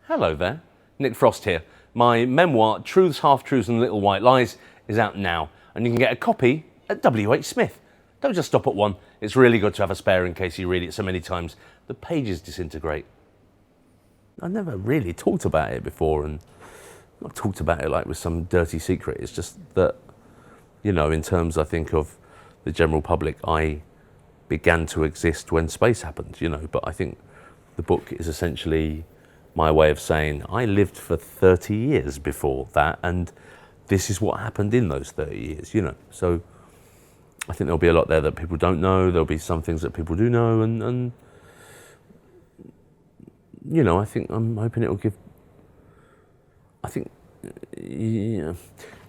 Hello there, Nick Frost here. My memoir, Truths, Half-Truths and Little White Lies, is out now, and you can get a copy at WHSmith. Don't just stop at one, it's really good to have a spare in case you read it so many times the pages disintegrate. I've never really talked about it before, and not talked about it like with some dirty secret. It's just that, you know, in terms, I think, of the general public, I began to exist when space happened, you know, but I think the book is essentially my way of saying I lived for 30 years before that, and this is what happened in those 30 years, you know. So I think there'll be a lot there that people don't know. There'll be some things that people do know, and you know, I'm hoping it'll give. I think, yeah,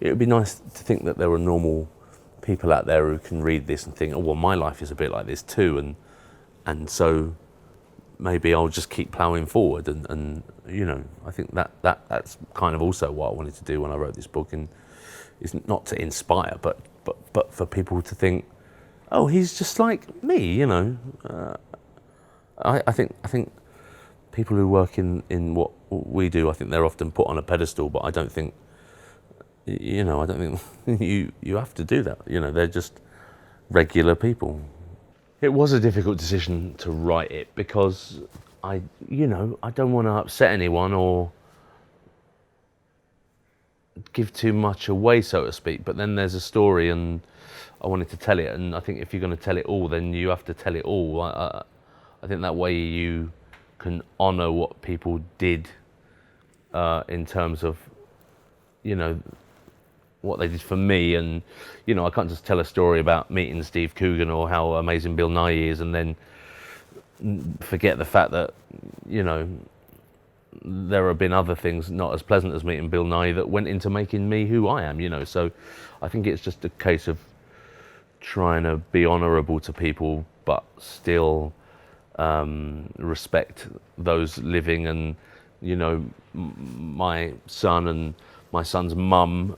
it would be nice to think that there are normal people out there who can read this and think, oh well, my life is a bit like this too, and so maybe I'll just keep ploughing forward, and you know, I think that's kind of also what I wanted to do when I wrote this book, and is not to inspire, but for people to think, oh, he's just like me, you know. I think people who work in what we do, I think they're often put on a pedestal, but I don't think, you know, I don't think you have to do that. You know, they're just regular people. It was a difficult decision to write it because I don't want to upset anyone or give too much away, so to speak. But then there's a story, and I wanted to tell it. And I think if you're going to tell it all, then you have to tell it all. I think that way you can honour what people did in terms of, you know, what they did for me. And you know, I can't just tell a story about meeting Steve Coogan or how amazing Bill Nye is and then forget the fact that, you know, there have been other things not as pleasant as meeting Bill Nye that went into making me who I am, you know. So I think it's just a case of trying to be honourable to people but still respect those living. And you know, my son and my son's mum,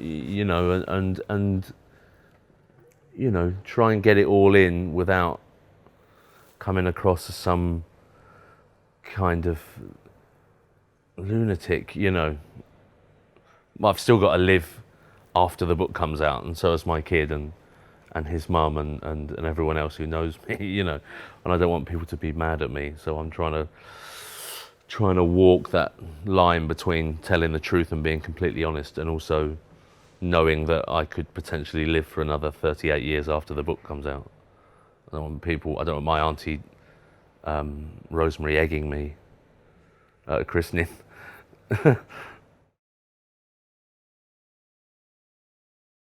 you know, and you know, try and get it all in without coming across as some kind of lunatic, you know. I've still got to live after the book comes out, and so has my kid and his mum and everyone else who knows me, you know. And I don't want people to be mad at me, so I'm trying to walk that line between telling the truth and being completely honest, and also knowing that I could potentially live for another 38 years after the book comes out. I don't want my auntie Rosemary egging me at a christening.